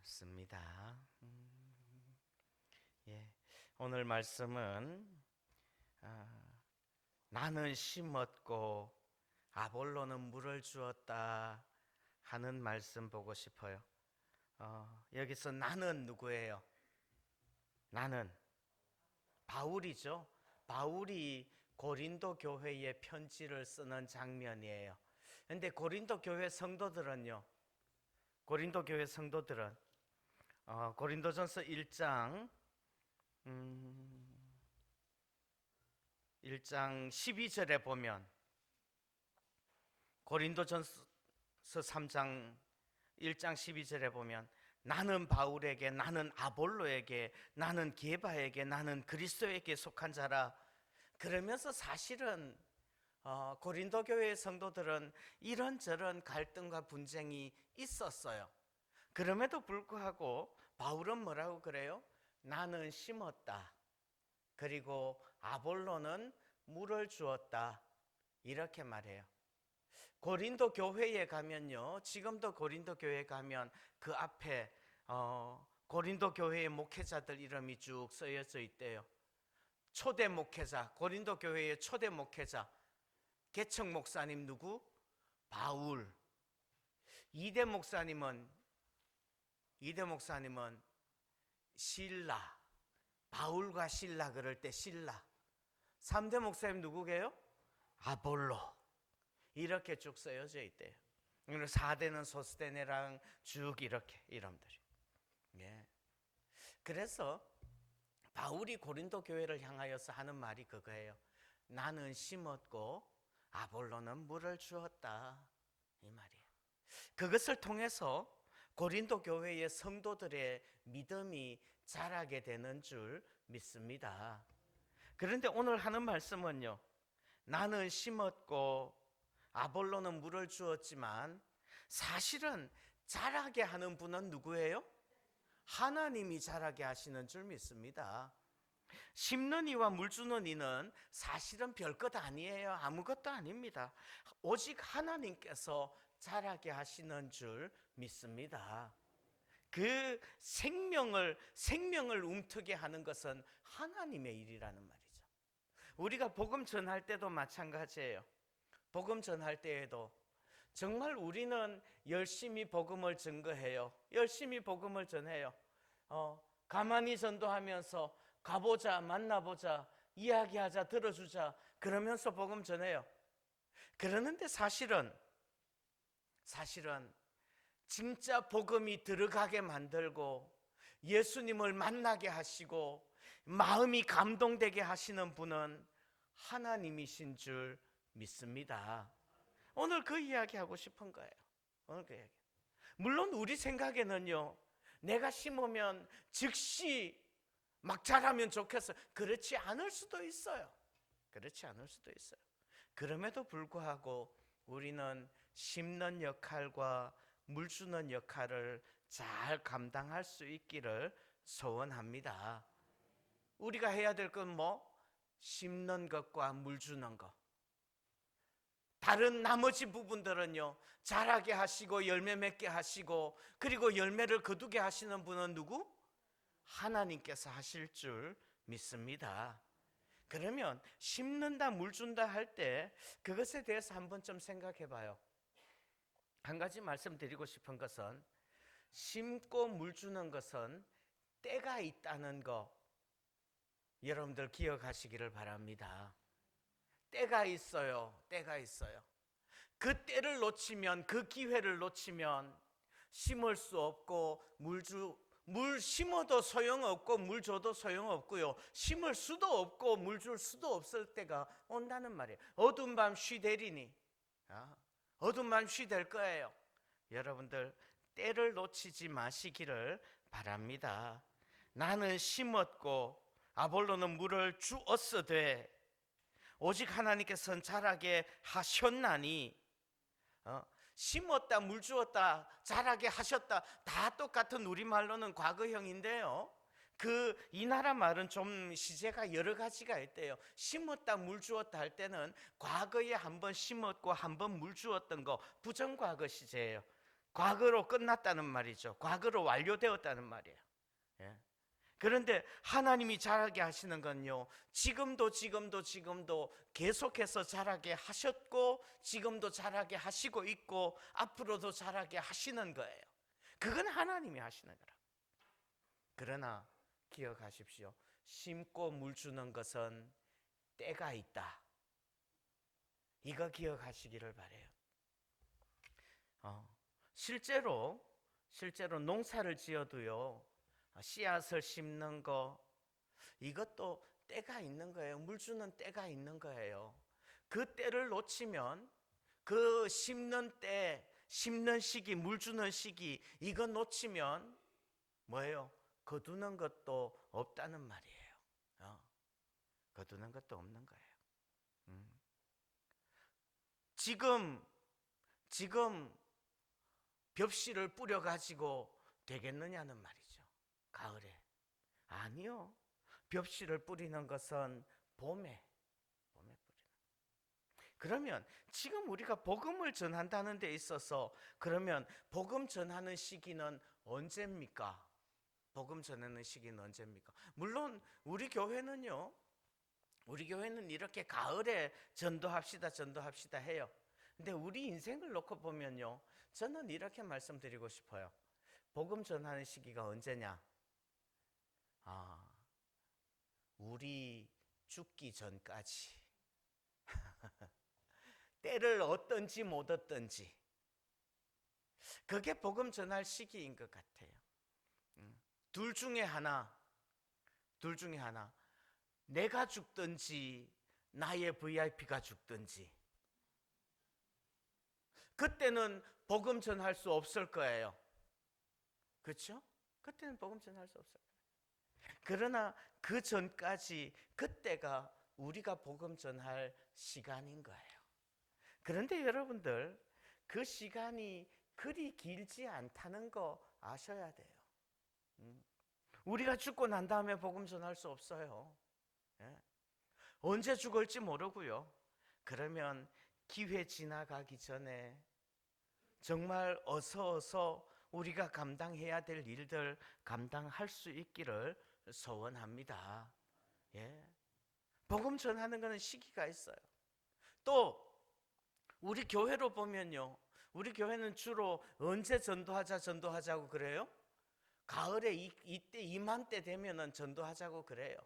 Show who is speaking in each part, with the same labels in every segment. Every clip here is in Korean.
Speaker 1: 반갑습니다. 예, 오늘 말씀은 아, 나는 심었고 아볼로는 물을 주었다 하는 말씀 보고 싶어요. 여기서 나는 누구예요? 나는 바울이죠. 바울이 고린도 교회에 편지를 쓰는 장면이에요. 근데 고린도 교회 성도들은요. 고린도 교회 성도들은 고린도전서 1장 1장 12절에 보면 고린도전서 3장 1장 12절에 보면 나는 바울에게, 나는 아볼로에게, 나는 게바에게, 나는 그리스도에게 속한 자라. 그러면서 사실은 고린도 교회의 성도들은 이런저런 갈등과 분쟁이 있었어요. 그럼에도 불구하고 바울은 뭐라고 그래요? 나는 심었다. 그리고 아볼로는 물을 주었다. 이렇게 말해요. 고린도 교회에 가면요, 지금도 고린도 교회에 가면 그 앞에 고린도 교회의 목회자들 이름이 쭉 쓰여져 있대요. 초대 목회자, 고린도 교회의 초대 목회자 개척 목사님 누구? 바울. 이대 목사님은 실라. 바울과 실라 그럴 때 실라. 3대 목사님 누구게요? 아볼로. 이렇게 쭉 쓰여져 있대요. 4대는 소스테네랑 쭉 이렇게 이름들이. 예. 그래서 바울이 고린도 교회를 향하여서 하는 말이 그거예요. 나는 심었고 아볼로는 물을 주었다. 이 말이에요. 그것을 통해서 고린도 교회의 성도들의 믿음이 자라게 되는 줄 믿습니다. 그런데 오늘 하는 말씀은요, 나는 심었고 아볼로는 물을 주었지만 사실은 자라게 하는 분은 누구예요? 하나님이 자라게 하시는 줄 믿습니다. 심는 이와 물 주는 이는 사실은 별것 아니에요. 아무것도 아닙니다. 오직 하나님께서 자라게 하시는 줄 믿습니다. 그 생명을 움트게 하는 것은 하나님의 일이라는 말이죠. 우리가 복음 전할 때도 마찬가지예요. 복음 전할 때에도 정말 우리는 열심히 복음을 증거해요. 열심히 복음을 전해요. 가만히 전도하면서 가보자, 만나보자, 이야기하자, 들어주자, 그러면서 복음 전해요. 그러는데 사실은 진짜 복음이 들어가게 만들고 예수님을 만나게 하시고 마음이 감동되게 하시는 분은 하나님이신 줄 믿습니다. 오늘 그 이야기 하고 싶은 거예요. 오늘 그 이야기. 물론 우리 생각에는요, 내가 심으면 즉시 막 자라면 좋겠어. 그렇지 않을 수도 있어요. 그렇지 않을 수도 있어요. 그럼에도 불구하고 우리는 심는 역할과 물 주는 역할을 잘 감당할 수 있기를 소원합니다. 우리가 해야 될 건 뭐? 심는 것과 물 주는 것. 다른 나머지 부분들은요, 자라게 하시고 열매 맺게 하시고 그리고 열매를 거두게 하시는 분은 누구? 하나님께서 하실 줄 믿습니다. 그러면 심는다 물 준다 할 때 그것에 대해서 한번 좀 생각해 봐요. 한 가지 말씀드리고 싶은 것은 심고 물 주는 것은 때가 있다는 거 여러분들 기억하시기를 바랍니다. 때가 있어요. 때가 있어요. 그 때를 놓치면, 그 기회를 놓치면 심을 수 없고 물 심어도 소용없고 물 줘도 소용없고요. 심을 수도 없고 물 줄 수도 없을 때가 온다는 말이에요. 어두운 밤 쉬되리니. 어두운 밤 쉬될 거예요. 여러분들 때를 놓치지 마시기를 바랍니다. 나는 심었고 아볼로는 물을 주었으되 오직 하나님께서는 자라게 하셨나니. 심었다 물 주었다 자라게 하셨다 다 똑같은 우리말로는 과거형인데요, 이 나라 말은 좀 시제가 여러 가지가 있대요. 심었다 물 주었다 할 때는 과거에 한번 심었고 한번 물 주었던 거 부정과거 시제예요. 과거로 끝났다는 말이죠. 과거로 완료되었다는 말이에요. 예. 그런데 하나님이 자라게 하시는 건요, 지금도 계속해서 자라게 하셨고, 지금도 자라게 하시고 있고, 앞으로도 자라게 하시는 거예요. 그건 하나님이 하시는 거라. 그러나 기억하십시오. 심고 물 주는 것은 때가 있다. 이거 기억하시기를 바라요. 실제로 농사를 지어도요, 씨앗을 심는 거, 이것도 때가 있는 거예요. 물 주는 때가 있는 거예요. 그 때를 놓치면, 그 심는 때, 심는 시기, 물 주는 시기, 이거 놓치면 뭐예요? 거두는 것도 없다는 말이에요. 거두는 것도 없는 거예요. 지금 벽실을 뿌려가지고 되겠느냐는 말이죠. 가을에. 아니요. 벽실을 뿌리는 것은 봄에 뿌리는. 그러면 지금 우리가 복음을 전한다는 데 있어서, 그러면 복음 전하는 시기는 언제입니까? 복음 전하는 시기는 언제입니까? 물론 우리 교회는요, 이렇게 가을에 전도합시다 해요. 근데 우리 인생을 놓고 보면요, 저는 이렇게 말씀드리고 싶어요. 복음 전하는 시기가 언제냐? 우리 죽기 전까지. 때를 얻든지 못 얻든지, 그게 복음 전할 시기인 것 같아요. 둘 중에 하나. 내가 죽든지 나의 VIP가 죽든지. 그때는 복음 전할 수 없을 거예요. 그렇죠? 그때는 복음 전할 수 없을 거예요. 그러나 그 전까지, 그때가 우리가 복음 전할 시간인 거예요. 그런데 여러분들, 그 시간이 그리 길지 않다는 거 아셔야 돼요. 우리가 죽고 난 다음에 복음 전할 수 없어요. 예. 언제 죽을지 모르고요. 그러면 기회 지나가기 전에 정말 어서 우리가 감당해야 될 일들 감당할 수 있기를 소원합니다. 예. 복음 전하는 것은 시기가 있어요. 또 우리 교회로 보면요, 우리 교회는 주로 언제 전도하자고 그래요? 가을에 이때 이맘때 되면은 전도하자고 그래요.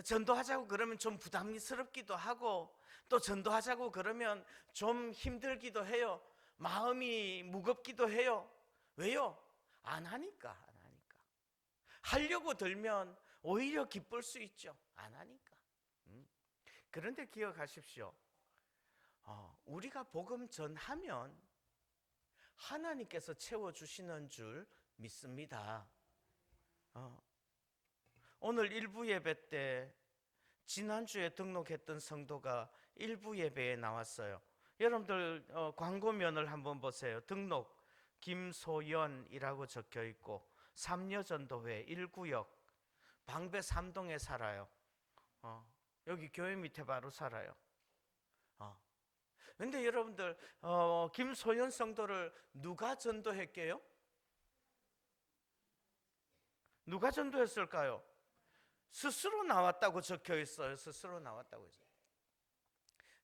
Speaker 1: 전도하자고 그러면 좀 부담스럽기도 하고, 또 전도하자고 그러면 좀 힘들기도 해요. 마음이 무겁기도 해요. 왜요? 안 하니까. 하려고 들면 오히려 기쁠 수 있죠. 안 하니까. 그런데 기억하십시오. 우리가 복음 전하면 하나님께서 채워주시는 줄 믿습니다. 오늘 일부 예배 때 지난주에 등록했던 성도가 일부 예배에 나왔어요. 여러분들 광고면을 한번 보세요. 등록 김소연이라고 적혀 있고, 삼여전도회 1구역 방배 3동에 살아요. 여기 교회 밑에 바로 살아요. 근데 여러분들, 김소연 성도를 누가 전도했게요? 누가 전도했을까요? 스스로 나왔다고 적혀 있어요. 스스로 나왔다고.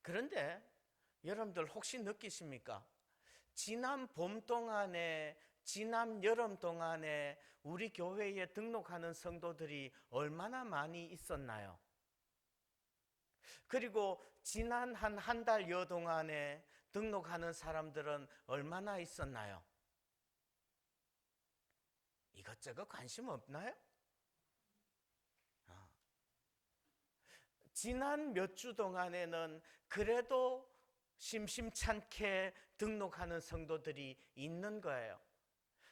Speaker 1: 그런데 여러분들 혹시 느끼십니까? 지난 봄 동안에, 지난 여름 동안에 우리 교회에 등록하는 성도들이 얼마나 많이 있었나요? 그리고 지난 한 달여 동안에 등록하는 사람들은 얼마나 있었나요? 이것저것 관심 없나요? 지난 몇 주 동안에는 그래도 심심찮게 등록하는 성도들이 있는 거예요.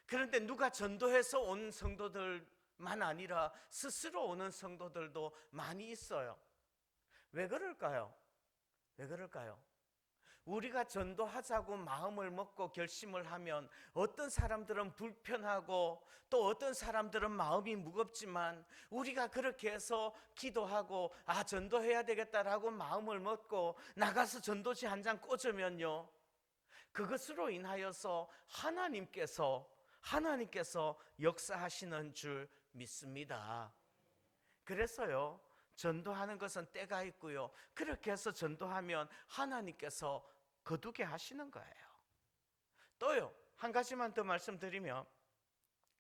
Speaker 1: 그런데 누가 전도해서 온 성도들만 아니라 스스로 오는 성도들도 많이 있어요. 왜 그럴까요? 우리가 전도하자고 마음을 먹고 결심을 하면 어떤 사람들은 불편하고, 또 어떤 사람들은 마음이 무겁지만, 우리가 그렇게 해서 기도하고 전도해야 되겠다라고 마음을 먹고 나가서 전도지 한 장 꽂으면요, 그것으로 인하여서 하나님께서 역사하시는 줄 믿습니다. 그래서요, 전도하는 것은 때가 있고요, 그렇게 해서 전도하면 하나님께서 거두게 하시는 거예요. 또요, 한 가지만 더 말씀드리면,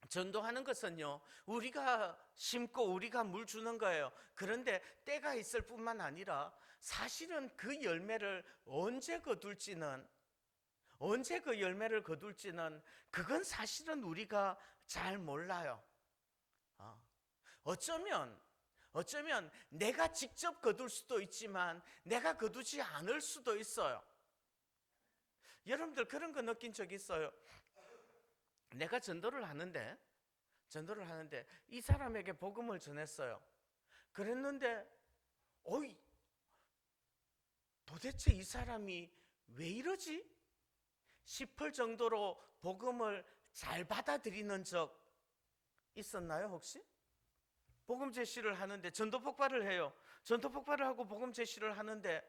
Speaker 1: 전도하는 것은요, 우리가 심고 우리가 물 주는 거예요. 그런데 때가 있을 뿐만 아니라 사실은 그 열매를 언제 거둘지는, 그건 사실은 우리가 잘 몰라요. 어쩌면 내가 직접 거둘 수도 있지만 내가 거두지 않을 수도 있어요. 여러분들 그런 거 느낀 적 있어요? 내가 전도를 하는데 이 사람에게 복음을 전했어요. 그랬는데 어이, 도대체 이 사람이 왜 이러지? 싶을 정도로 복음을 잘 받아들이는 적 있었나요, 혹시? 복음 제시를 하는데, 전도 폭발을 해요. 전도 폭발을 하고 복음 제시를 하는데,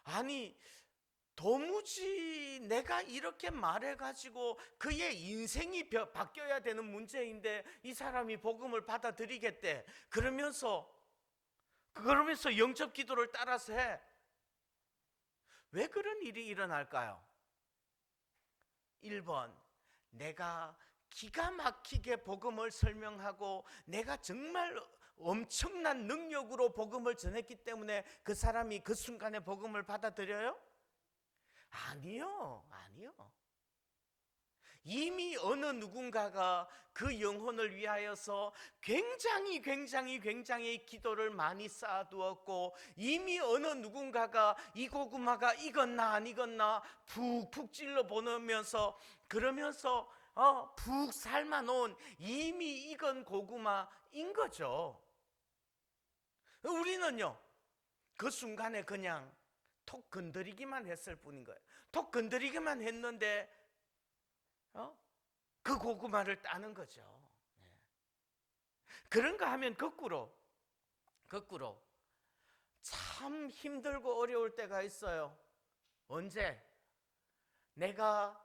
Speaker 1: 아니, 도무지 내가 이렇게 말해가지고 그의 인생이 바뀌어야 되는 문제인데 이 사람이 복음을 받아들이겠대. 그러면서 영접 기도를 따라서 해. 왜 그런 일이 일어날까요? 1번, 내가 기가 막히게 복음을 설명하고 내가 정말 엄청난 능력으로 복음을 전했기 때문에 그 사람이 그 순간에 복음을 받아들여요? 아니요. 이미 어느 누군가가 그 영혼을 위하여서 굉장히 기도를 많이 쌓아두었고, 이미 어느 누군가가 이 고구마가 익었나 안 익었나 푹푹 찔러 보면서 그러면서 푹 삶아 놓은 이미 익은 고구마인 거죠. 우리는요, 그 순간에 그냥 톡 건드리기만 했을 뿐인 거예요. 톡 건드리기만 했는데 그 고구마를 따는 거죠. 그런가 하면 거꾸로 참 힘들고 어려울 때가 있어요. 언제? 내가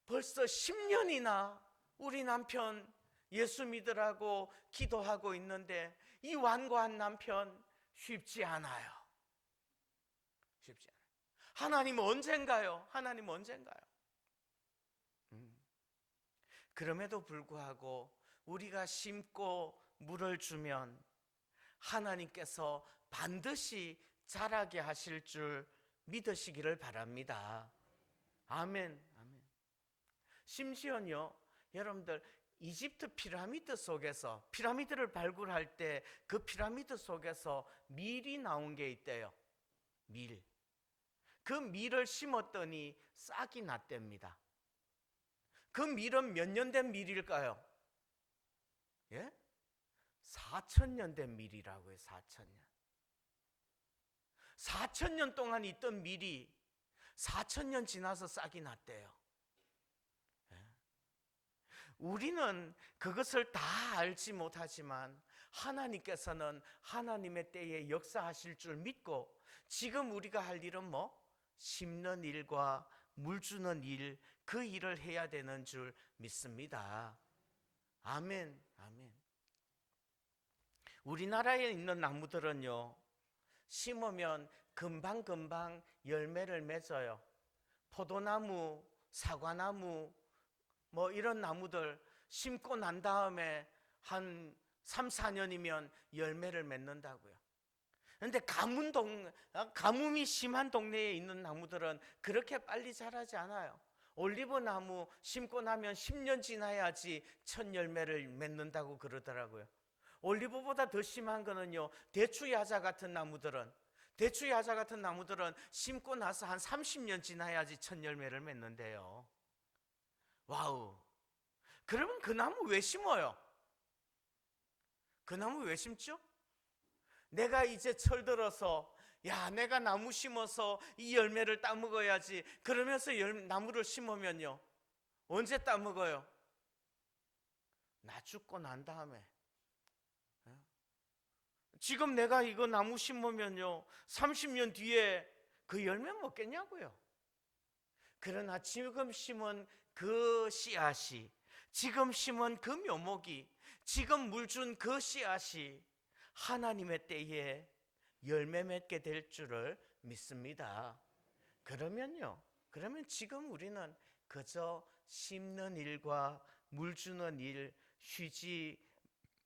Speaker 1: 벌써 10년이나 우리 남편 예수 믿으라고 기도하고 있는데 이 완고한 남편 쉽지 않아요. 하나님 언젠가요? 그럼에도 불구하고 우리가 심고 물을 주면 하나님께서 반드시 자라게 하실 줄 믿으시기를 바랍니다. 아멘. 심지어요, 여러분들 이집트 피라미드를 발굴할 때 그 피라미드 속에서 밀이 나온 게 있대요. 그 밀을 심었더니 싹이 났답니다. 그 밀은 몇 년 된 밀일까요? 4,000년 된 밀이라고요. 4,000년 동안 있던 밀이 4,000년 지나서 싹이 났대요. 우리는 그것을 다 알지 못하지만 하나님께서는 하나님의 때에 역사하실 줄 믿고, 지금 우리가 할 일은 심는 일과 물 주는 일, 그 일을 해야 되는 줄 믿습니다. 아멘. 우리나라에 있는 나무들은요, 심으면 금방 열매를 맺어요. 포도나무, 사과나무 이런 나무들 심고 난 다음에 한 3, 4년이면 열매를 맺는다고요. 그런데 가뭄이 심한 동네에 있는 나무들은 그렇게 빨리 자라지 않아요. 올리브 나무 심고 나면 10년 지나야지 첫 열매를 맺는다고 그러더라고요. 올리브보다 더 심한 거는요, 대추야자 같은 나무들은 심고 나서 한 30년 지나야지 첫 열매를 맺는데요. 와우. 그러면 그 나무 왜 심어요? 그 나무 왜 심죠? 내가 이제 철들어서 내가 나무 심어서 이 열매를 따먹어야지 그러면서 나무를 심으면요, 언제 따먹어요? 나 죽고 난 다음에. 지금 내가 이거 나무 심으면요 30년 뒤에 그 열매 먹겠냐고요. 그러나 지금 심은 그 씨앗이, 지금 심은 그 묘목이, 지금 물 준 그 씨앗이 하나님의 때에 열매 맺게 될 줄을 믿습니다. 그러면 지금 우리는 그저 심는 일과 물 주는 일 쉬지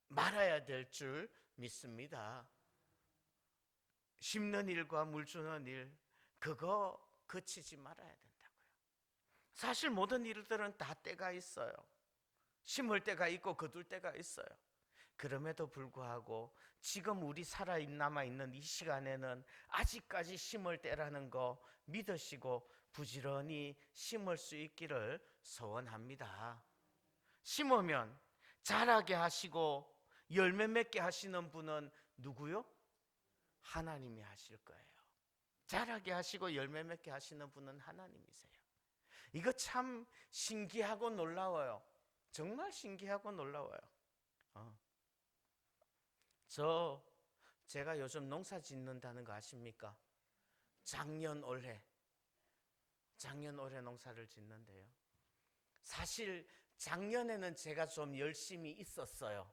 Speaker 1: 말아야 될 줄 믿습니다. 심는 일과 물 주는 일, 그거 그치지 말아야 된다고요. 사실 모든 일들은 다 때가 있어요. 심을 때가 있고 거둘 때가 있어요. 그럼에도 불구하고 지금 우리 남아있는 이 시간에는 아직까지 심을 때라는 거 믿으시고 부지런히 심을 수 있기를 소원합니다. 심으면 자라게 하시고 열매 맺게 하시는 분은 누구요? 하나님이 하실 거예요. 자라게 하시고 열매 맺게 하시는 분은 하나님이세요. 이거 참 신기하고 놀라워요. 정말 신기하고 놀라워요. 제가 요즘 농사 짓는다는 거 아십니까? 작년 올해 농사를 짓는데요. 사실 작년에는 제가 좀 열심히 있었어요.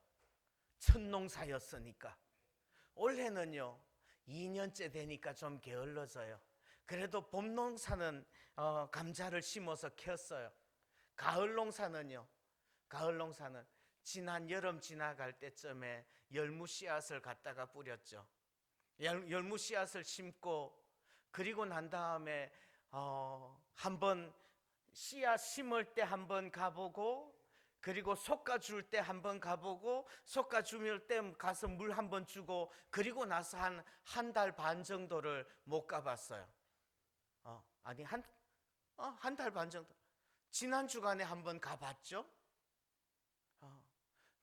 Speaker 1: 첫 농사였으니까. 올해는요 2년째 되니까 좀 게을러져요. 그래도 봄 농사는 감자를 심어서 켰어요. 가을 농사는 지난 여름 지나갈 때쯤에 열무 씨앗을 갖다가 뿌렸죠. 열무 씨앗을 심고, 그리고 난 다음에 한번 씨앗 심을 때 한번 가보고, 그리고 솎아줄 때 한번 가보고, 솎아줄 때 가서 물 한번 주고, 그리고 나서 한 달 반 정도를 못 가봤어요. 한 달 반 정도. 지난 주간에 한번 가봤죠.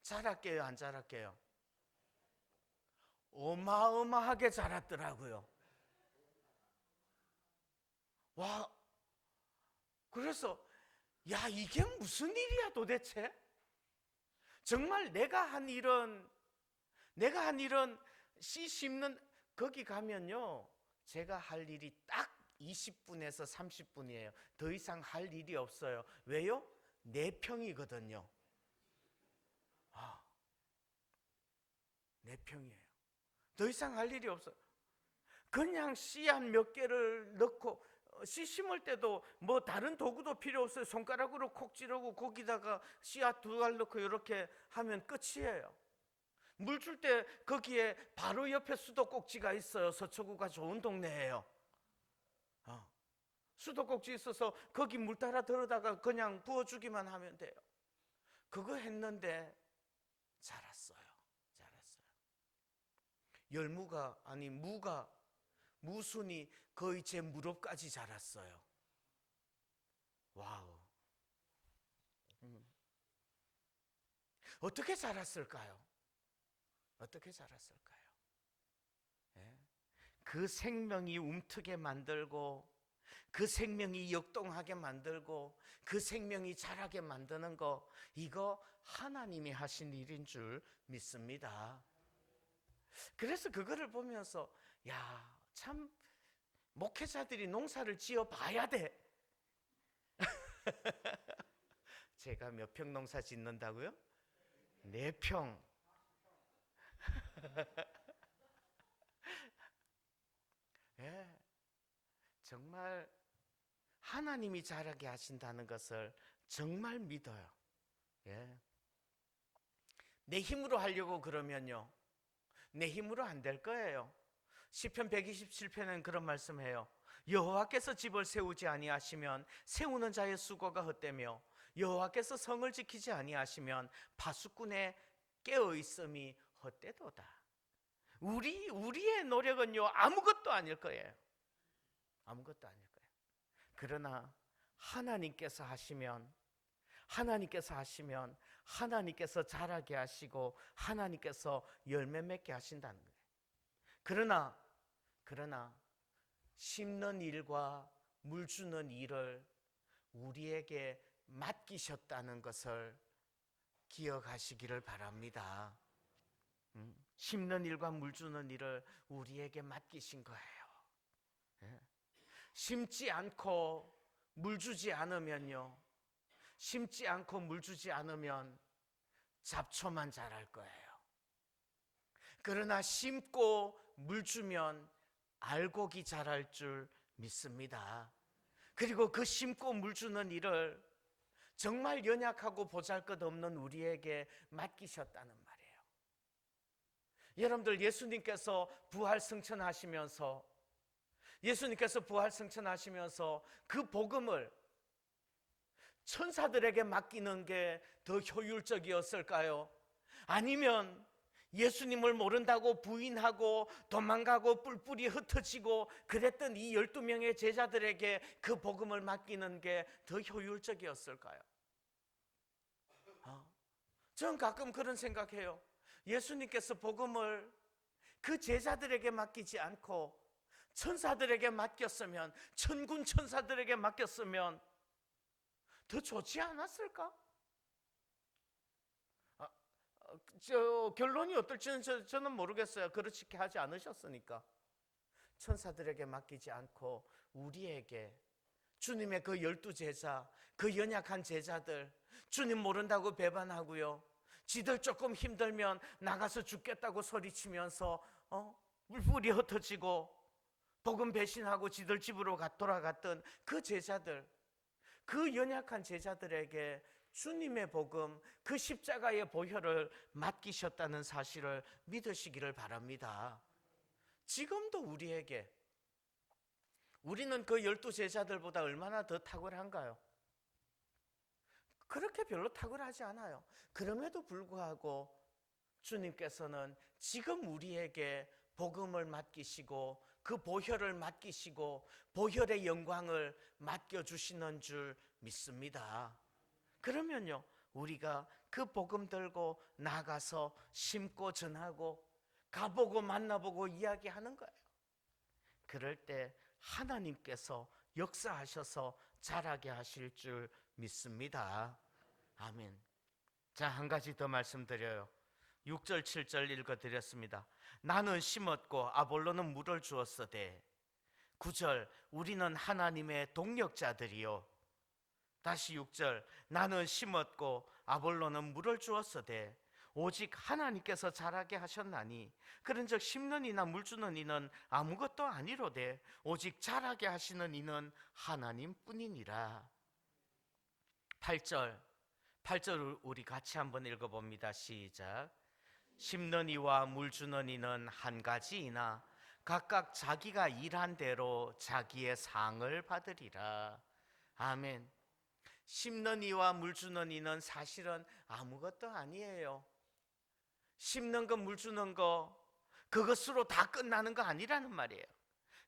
Speaker 1: 자랄게요, 안 자랄게요? 어마어마하게 자랐더라고요. 와, 그래서 야, 이게 무슨 일이야 도대체? 정말 내가 한 일은 씨 심는, 거기 가면요 제가 할 일이 딱 20분에서 30분이에요. 더 이상 할 일이 없어요. 왜요? 4평이거든요. 4평이에요. 더 이상 할 일이 없어요. 그냥 씨앗 몇 개를 넣고, 씨 심을 때도 뭐 다른 도구도 필요 없어요. 손가락으로 콕 찌르고 거기다가 씨앗 2알 넣고 이렇게 하면 끝이에요. 물 줄 때 거기에 바로 옆에 수도꼭지가 있어요. 서초구가 좋은 동네예요. 수도꼭지 있어서 거기 물 따라 들어다가 그냥 부어주기만 하면 돼요. 그거 했는데 자랐어요. 무순이 거의 제 무릎까지 자랐어요. 와우. 어떻게 자랐을까요? 예? 그 생명이 움트게 만들고, 그 생명이 역동하게 만들고, 그 생명이 자라게 만드는 거, 이거 하나님이 하신 일인 줄 믿습니다. 그래서 그거를 보면서 야, 참 목회자들이 농사를 지어 봐야 돼. 제가 몇 평 농사 짓는다고요? 4평. 예, 정말 하나님이 자라게 하신다는 것을 정말 믿어요. 예. 내 힘으로 하려고 그러면요, 내 힘으로 안 될 거예요. 시편 127편은 그런 말씀해요. 여호와께서 집을 세우지 아니하시면 세우는 자의 수고가 헛되며, 여호와께서 성을 지키지 아니하시면 파수꾼의 깨어 있음이 헛되도다. 우리의 노력은요 아무것도 아닐 거예요. 그러나 하나님께서 하시면 하나님께서 자라게 하시고 하나님께서 열매 맺게 하신다는 거예요. 그러나 심는 일과 물 주는 일을 우리에게 맡기셨다는 것을 기억하시기를 바랍니다. 심는 일과 물 주는 일을 우리에게 맡기신 거예요. 심지 않고 물 주지 않으면요, 심지 않고 물 주지 않으면 잡초만 자랄 거예요. 그러나 심고 물 주면 알곡이 자랄 줄 믿습니다. 그리고 그 심고 물 주는 일을 정말 연약하고 보잘것없는 우리에게 맡기셨다는 말이에요. 여러분들, 예수님께서 부활 승천하시면서 그 복음을 천사들에게 맡기는 게 더 효율적이었을까요? 아니면 예수님을 모른다고 부인하고 도망가고 뿔뿔이 흩어지고 그랬던 이 12명의 제자들에게 그 복음을 맡기는 게 더 효율적이었을까요? 저는 가끔 그런 생각해요. 예수님께서 복음을 그 제자들에게 맡기지 않고 천사들에게 맡겼으면, 천군 천사들에게 맡겼으면 더 좋지 않았을까? 결론이 어떨지는 저는 모르겠어요. 그렇게 하지 않으셨으니까. 천사들에게 맡기지 않고 우리에게, 주님의 그 12제자, 그 연약한 제자들, 주님 모른다고 배반하고요, 지들 조금 힘들면 나가서 죽겠다고 소리치면서 물불이 흩어지고 복음 배신하고 지들 집으로 돌아갔던 그 제자들, 그 연약한 제자들에게 주님의 복음, 그 십자가의 보혈을 맡기셨다는 사실을 믿으시기를 바랍니다. 지금도 우리는 그 12제자들보다 얼마나 더 탁월한가요? 그렇게 별로 탁월하지 않아요. 그럼에도 불구하고 주님께서는 지금 우리에게 복음을 맡기시고 그 보혈을 맡기시고 보혈의 영광을 맡겨주시는 줄 믿습니다. 그러면요, 우리가 그 복음 들고 나가서 심고 전하고 가보고 만나보고 이야기하는 거예요. 그럴 때 하나님께서 역사하셔서 자라게 하실 줄 믿습니다. 아멘. 자, 한 가지 더 말씀드려요. 6절 7절 읽어드렸습니다. 나는 심었고 아볼로는 물을 주었으되. 9절 우리는 하나님의 동역자들이요. 다시 6절 나는 심었고 아볼로는 물을 주었으되 오직 하나님께서 자라게 하셨나니 그런즉 심는 이나 물 주는 이는 아무것도 아니로되 오직 자라게 하시는 이는 하나님뿐이니라. 8절 우리 같이 한번 읽어봅니다. 시작. 심는 이와 물 주는 이는 한 가지이나 각각 자기가 일한 대로 자기의 상을 받으리라. 아멘. 심는 이와 물 주는 이는 사실은 아무것도 아니에요. 심는 거, 물 주는 거, 그것으로 다 끝나는 거 아니라는 말이에요.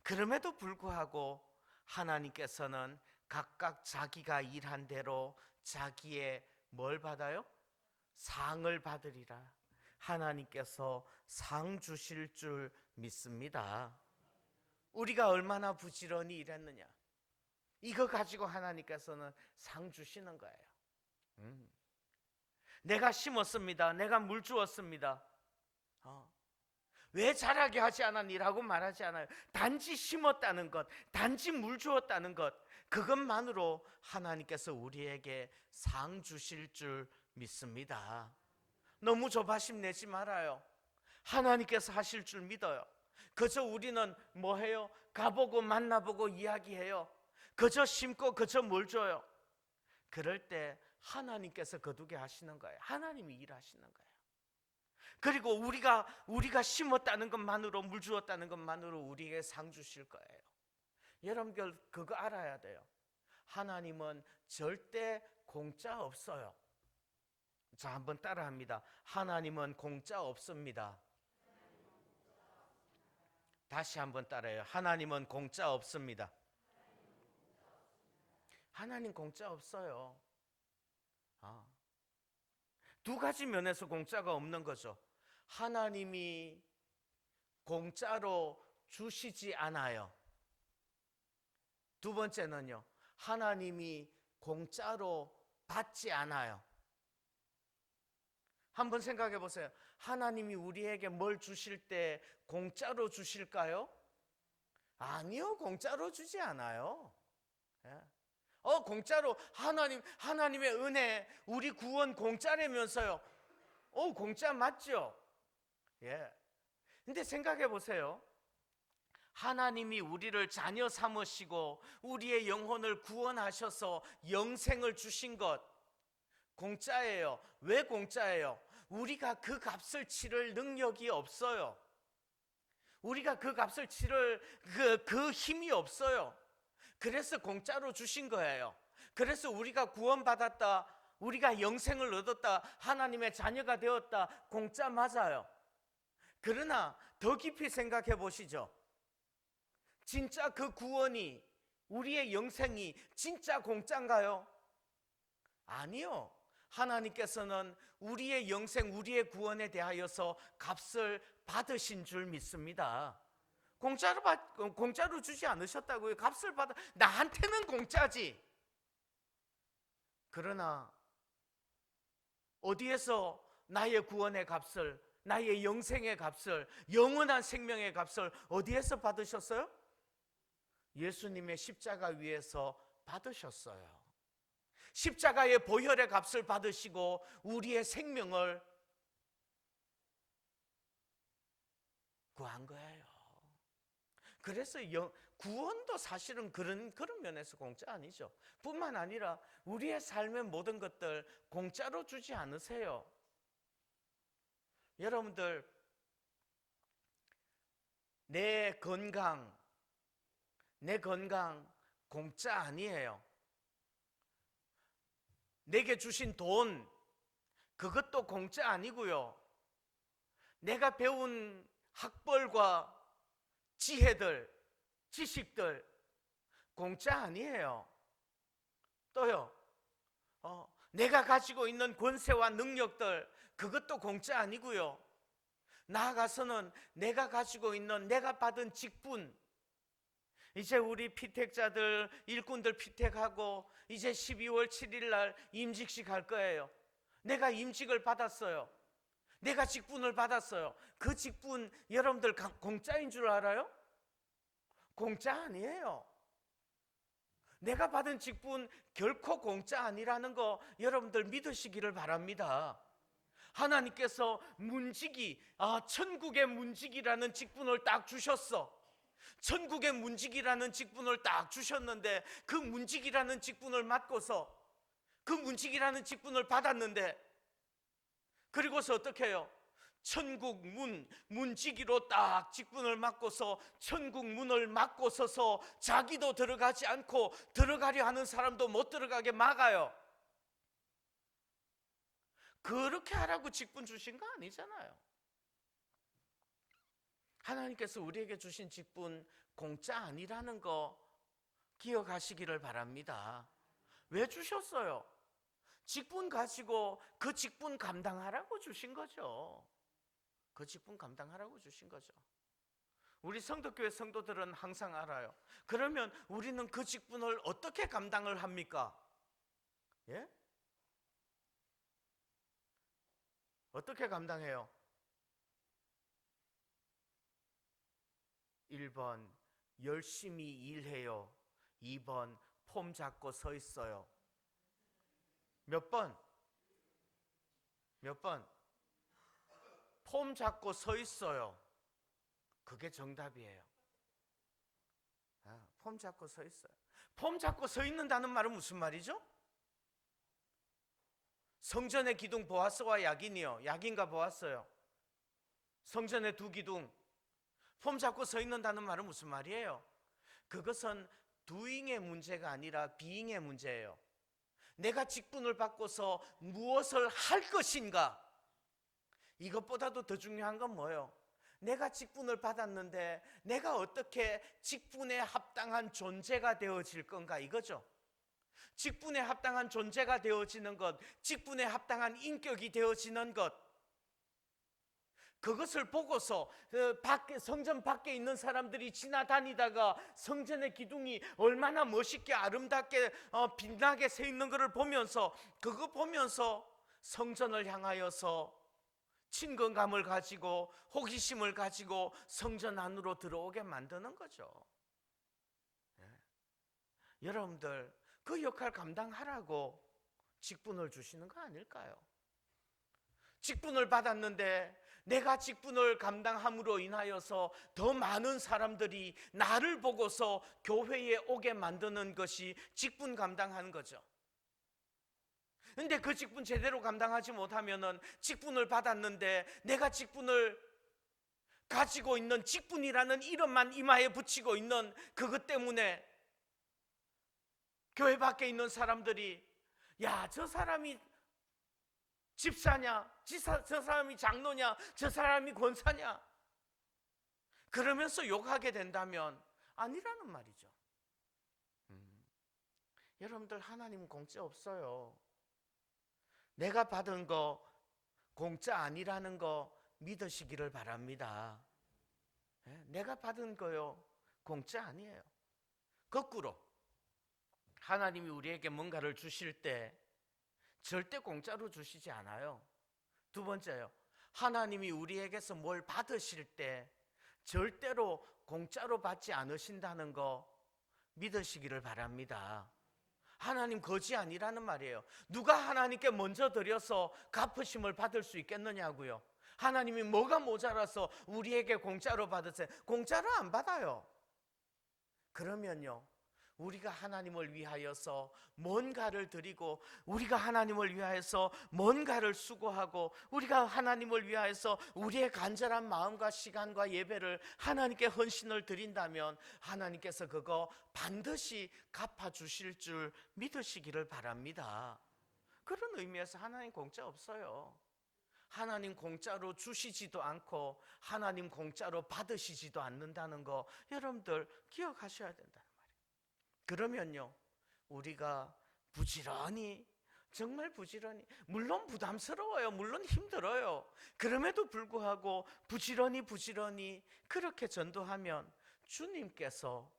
Speaker 1: 그럼에도 불구하고 하나님께서는 각각 자기가 일한 대로 자기의 뭘 받아요? 상을 받으리라. 하나님께서 상 주실 줄 믿습니다. 우리가 얼마나 부지런히 일했느냐, 이거 가지고 하나님께서는 상 주시는 거예요. 내가 심었습니다. 내가 물 주었습니다. 왜 자라게 하지 않았니라고 말하지 않아요. 단지 심었다는 것, 단지 물 주었다는 것, 그것만으로 하나님께서 우리에게 상 주실 줄 믿습니다. 너무 조바심 내지 말아요. 하나님께서 하실 줄 믿어요. 그저 우리는 뭐 해요? 가보고 만나보고 이야기해요. 그저 심고 그저 물 줘요. 그럴 때 하나님께서 거두게 하시는 거예요. 하나님이 일하시는 거예요. 그리고 우리가 심었다는 것만으로, 물 주었다는 것만으로 우리에게 상 주실 거예요. 여러분들 그거 알아야 돼요. 하나님은 절대 공짜 없어요. 자, 한번 따라합니다. 하나님은 공짜 없습니다. 다시 한번 따라해요. 하나님은 공짜 없습니다. 하나님 공짜 없어요. 두 가지 면에서 공짜가 없는 거죠. 하나님이 공짜로 주시지 않아요. 두 번째는요, 하나님이 공짜로 받지 않아요. 한번 생각해 보세요. 하나님이 우리에게 뭘 주실 때 공짜로 주실까요? 아니요, 공짜로 주지 않아요. 공짜로 하나님의 은혜, 우리 구원 공짜라면서요. 공짜 맞죠? 예. 근데 생각해 보세요. 하나님이 우리를 자녀 삼으시고 우리의 영혼을 구원하셔서 영생을 주신 것 공짜예요. 왜 공짜예요? 우리가 그 값을 치를 능력이 없어요. 우리가 그 값을 치를 그 힘이 없어요. 그래서 공짜로 주신 거예요. 그래서 우리가 구원받았다, 우리가 영생을 얻었다, 하나님의 자녀가 되었다, 공짜 맞아요. 그러나 더 깊이 생각해 보시죠. 진짜 그 구원이, 우리의 영생이 진짜 공짜인가요? 아니요. 하나님께서는 우리의 영생, 우리의 구원에 대하여서 값을 받으신 줄 믿습니다. 공짜로 주지 않으셨다고요. 값을 받아, 나한테는 공짜지. 그러나 어디에서 나의 구원의 값을, 나의 영생의 값을, 영원한 생명의 값을 어디에서 받으셨어요? 예수님의 십자가 위에서 받으셨어요. 십자가의 보혈의 값을 받으시고 우리의 생명을 구한 거예요. 그래서 구원도 사실은 그런 면에서 공짜 아니죠. 뿐만 아니라 우리의 삶의 모든 것들 공짜로 주지 않으세요. 여러분들, 내 건강 공짜 아니에요. 내게 주신 돈, 그것도 공짜 아니고요. 내가 배운 학벌과 지혜들, 지식들 공짜 아니에요. 또요, 내가 가지고 있는 권세와 능력들, 그것도 공짜 아니고요. 나아가서는 내가 가지고 있는, 내가 받은 직분, 이제 우리 피택자들, 일꾼들 피택하고 이제 12월 7일 날 임직식 할 거예요. 내가 임직을 받았어요. 내가 직분을 받았어요. 그 직분 여러분들 공짜인 줄 알아요? 공짜 아니에요. 내가 받은 직분 결코 공짜 아니라는 거 여러분들 믿으시기를 바랍니다. 하나님께서 문지기, 천국의 문지기라는 직분을 딱 주셨어. 천국의 문지기라는 직분을 딱 주셨는데, 그 문지기라는 직분을 맡고서, 그 문지기라는 직분을 받았는데, 그리고서 어떻게 해요? 천국 문지기로 딱 직분을 맡고서 천국 문을 막고 서서 자기도 들어가지 않고 들어가려 하는 사람도 못 들어가게 막아요. 그렇게 하라고 직분 주신 거 아니잖아요. 하나님께서 우리에게 주신 직분 공짜 아니라는 거 기억하시기를 바랍니다. 왜 주셨어요? 직분 가지고 그 직분 감당하라고 주신 거죠. 그 직분 감당하라고 주신 거죠. 우리 성덕교회 성도들은 항상 알아요. 그러면 우리는 그 직분을 어떻게 감당을 합니까? 예? 어떻게 감당해요? 1번 열심히 일해요. 2번 폼 잡고 서 있어요. 몇 번? 몇 번? 폼 잡고 서 있어요. 그게 정답이에요. 폼 잡고 서 있어요. 폼 잡고 서 있는다는 말은 무슨 말이죠? 성전의 기둥 보아스와 야긴이요. 야긴과 보아스요. 성전의 두 기둥. 폼 잡고 서 있는다는 말은 무슨 말이에요? 그것은 doing의 문제가 아니라 being의 문제예요. 내가 직분을 받고서 무엇을 할 것인가? 이것보다도 더 중요한 건 뭐예요? 내가 직분을 받았는데 내가 어떻게 직분에 합당한 존재가 되어질 건가, 이거죠. 직분에 합당한 존재가 되어지는 것, 직분에 합당한 인격이 되어지는 것, 그것을 보고서 성전 밖에 있는 사람들이 지나다니다가 성전의 기둥이 얼마나 멋있게 아름답게 빛나게 서 있는 것을 보면서, 그거 보면서 성전을 향하여서 친근감을 가지고 호기심을 가지고 성전 안으로 들어오게 만드는 거죠. 여러분들, 그 역할 감당하라고 직분을 주시는 거 아닐까요? 직분을 받았는데 내가 직분을 감당함으로 인하여서 더 많은 사람들이 나를 보고서 교회에 오게 만드는 것이 직분 감당하는 거죠. 근데 그 직분 제대로 감당하지 못하면은 직분을 받았는데 내가 직분을 가지고 있는 직분이라는 이름만 이마에 붙이고 있는 그것 때문에 교회 밖에 있는 사람들이 야, 저 사람이 집사냐? 저 사람이 장로냐? 저 사람이 권사냐? 그러면서 욕하게 된다면 아니라는 말이죠. 여러분들, 하나님 공짜 없어요. 내가 받은 거 공짜 아니라는 거 믿으시기를 바랍니다. 내가 받은 거요, 공짜 아니에요. 거꾸로 하나님이 우리에게 뭔가를 주실 때 절대 공짜로 주시지 않아요. 두 번째요, 하나님이 우리에게서 뭘 받으실 때 절대로 공짜로 받지 않으신다는 거 믿으시기를 바랍니다. 하나님 거지 아니라는 말이에요. 누가 하나님께 먼저 드려서 갚으심을 받을 수 있겠느냐고요. 하나님이 뭐가 모자라서 우리에게 공짜로 받으세요? 공짜로 안 받아요. 그러면요, 우리가 하나님을 위하여서 뭔가를 드리고, 우리가 하나님을 위하여서 뭔가를 수고하고, 우리가 하나님을 위하여서 우리의 간절한 마음과 시간과 예배를 하나님께 헌신을 드린다면 하나님께서 그거 반드시 갚아주실 줄 믿으시기를 바랍니다. 그런 의미에서 하나님 공짜 없어요. 하나님 공짜로 주시지도 않고 하나님 공짜로 받으시지도 않는다는 거 여러분들 기억하셔야 된다. 그러면요, 우리가 부지런히, 정말 부지런히, 물론 부담스러워요, 물론 힘들어요. 그럼에도 불구하고 부지런히 그렇게 전도하면 주님께서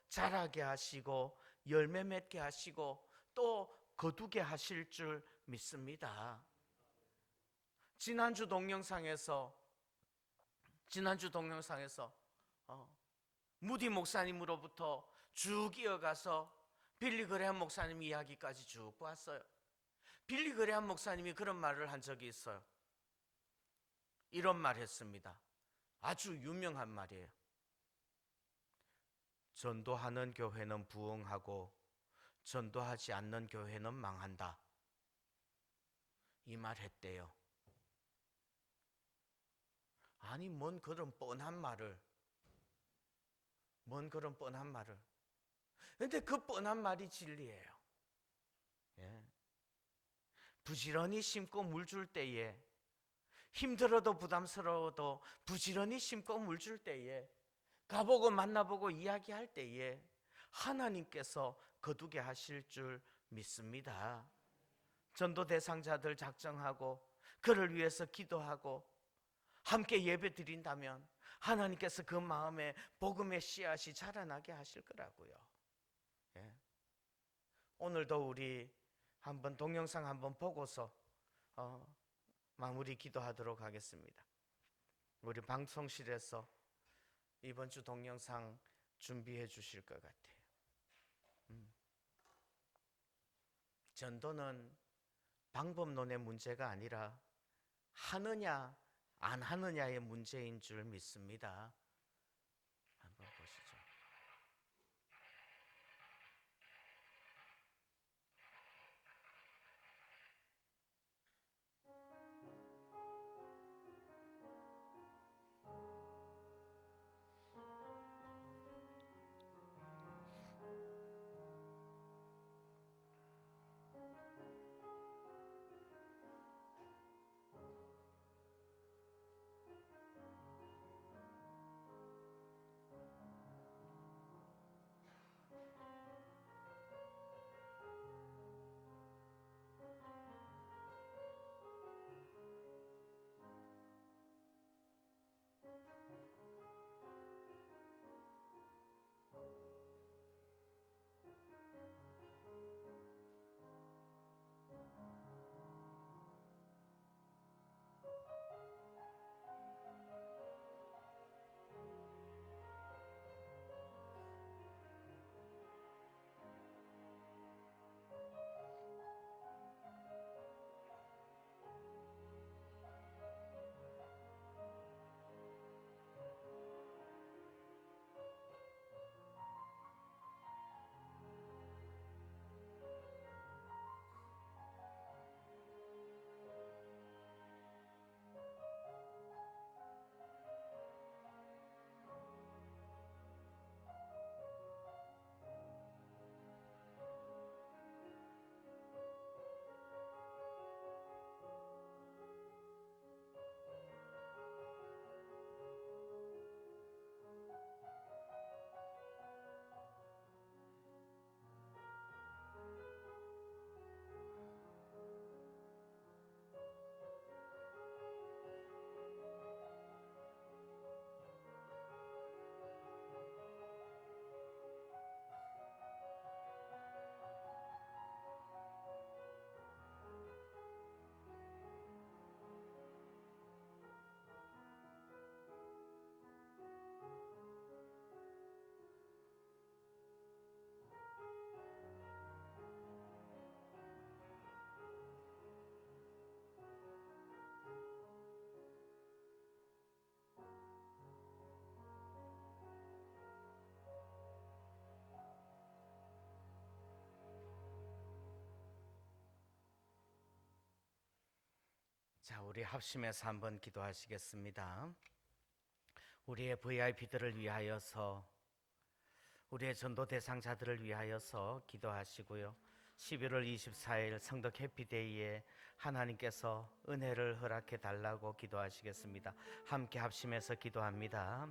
Speaker 1: 자라게 하시고 열매 맺게 하시고 또 거두게 하실 줄 믿습니다. 지난주 동영상에서 무디 목사님으로부터 쭉 이어가서 빌리 그레함 목사님 이야기까지 쭉 보았어요. 빌리 그레함 목사님이 그런 말을 한 적이 있어요. 이런 말 했습니다. 아주 유명한 말이에요. 전도하는 교회는 부흥하고 전도하지 않는 교회는 망한다. 이 말 했대요. 아니, 뭔 그런 뻔한 말을. 근데 그 뻔한 말이 진리예요. 부지런히 심고 물 줄 때에, 힘들어도 부담스러워도 부지런히 심고 물 줄 때에, 가보고 만나보고 이야기할 때에 하나님께서 거두게 하실 줄 믿습니다. 전도 대상자들 작정하고 그를 위해서 기도하고 함께 예배 드린다면 하나님께서 그 마음에 복음의 씨앗이 자라나게 하실 거라고요. 오늘도 우리 한번 동영상 한번 보고서 마무리 기도하도록 하겠습니다. 우리 방송실에서 이번 주 동영상 준비해 주실 것 같아요. 전도는 방법론의 문제가 아니라 하느냐 안 하느냐의 문제인 줄 믿습니다. 한번 보시죠. 자, 우리 합심해서 한번 기도하시겠습니다. 우리의 VIP들을 위하여서, 우리의 전도 대상자들을 위하여서 기도하시고요. 11월 24일 성덕 해피데이에 하나님께서 은혜를 허락해 달라고 기도하시겠습니다. 함께 합심해서 기도합니다.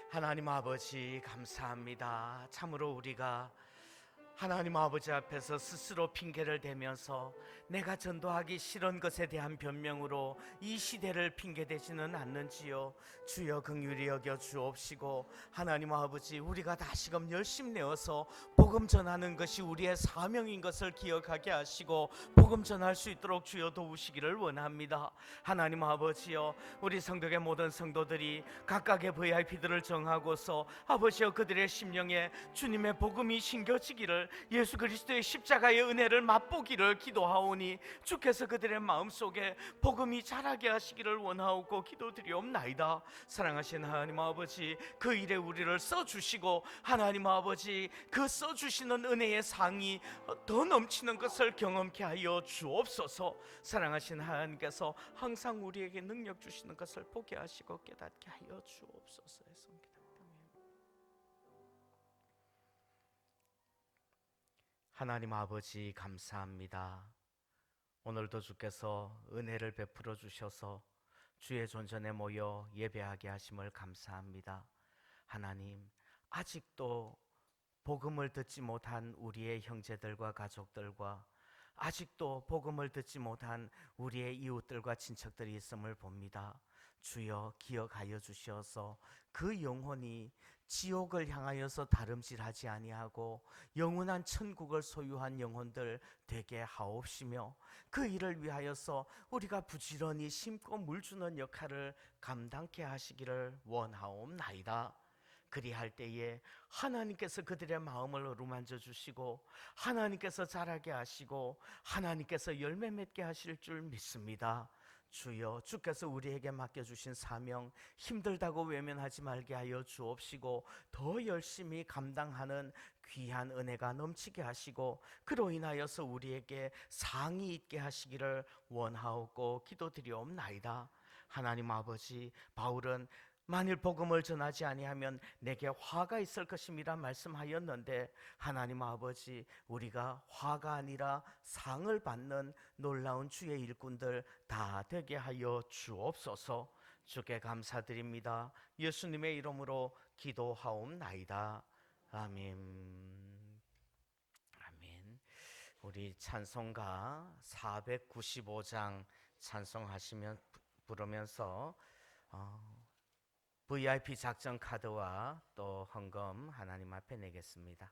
Speaker 1: 하나님 아버지, 감사합니다. 참으로 우리가 하나님 아버지 앞에서 스스로 핑계를 대면서 내가 전도하기 싫은 것에 대한 변명으로 이 시대를 핑계대지는 않는지요. 주여 긍휼히 여겨 주옵시고, 하나님 아버지, 우리가 다시금 열심 내어서 복음 전하는 것이 우리의 사명인 것을 기억하게 하시고 복음 전할 수 있도록 주여 도우시기를 원합니다. 하나님 아버지여, 우리 성덕의 모든 성도들이 각각의 VIP들을 정하고서 아버지여 그들의 심령에 주님의 복음이 심겨지기를, 예수 그리스도의 십자가의 은혜를 맛보기를 기도하오니 주께서 그들의 마음속에 복음이 자라게 하시기를 원하옵고 기도드리옵나이다. 사랑하신 하나님 아버지, 그 일에 우리를 써주시고 하나님 아버지, 그 써주시는 은혜의 상이 더 넘치는 것을 경험케 하여 주옵소서. 사랑하신 하나님께서 항상 우리에게 능력 주시는 것을 보게 하시고 깨닫게 하여 주옵소서. 하나님 아버지, 감사합니다. 오늘도 주께서 은혜를 베풀어 주셔서 주의 존전에 모여 예배하게 하심을 감사합니다. 하나님, 아직도 복음을 듣지 못한 우리의 형제들과 가족들과 아직도 복음을 듣지 못한 우리의 이웃들과 친척들이 있음을 봅니다. 주여 기억하여 주셔서 그 영혼이 지옥을 향하여서 다름질하지 아니하고 영원한 천국을 소유한 영혼들 되게 하옵시며, 그 일을 위하여서 우리가 부지런히 심고 물주는 역할을 감당케 하시기를 원하옵나이다. 그리할 때에 하나님께서 그들의 마음을 어루만져 주시고 하나님께서 자라게 하시고 하나님께서 열매 맺게 하실 줄 믿습니다. 주여, 주께서 우리에게 맡겨주신 사명 힘들다고 외면하지 말게 하여 주옵시고 더 열심히 감당하는 귀한 은혜가 넘치게 하시고 그로 인하여서 우리에게 상이 있게 하시기를 원하옵고 기도드리옵나이다. 하나님 아버지, 바울은 만일 복음을 전하지 아니하면 내게 화가 있을 것임이라 말씀하였는데, 하나님 아버지, 우리가 화가 아니라 상을 받는 놀라운 주의 일꾼들 다 되게 하여 주옵소서. 주께 감사드립니다. 예수님의 이름으로 기도하옵나이다. 아멘. 아멘. 우리 찬송가 495장 찬송하시면 부르면서 VIP 작전 카드와 또 헌금 하나님 앞에 내겠습니다.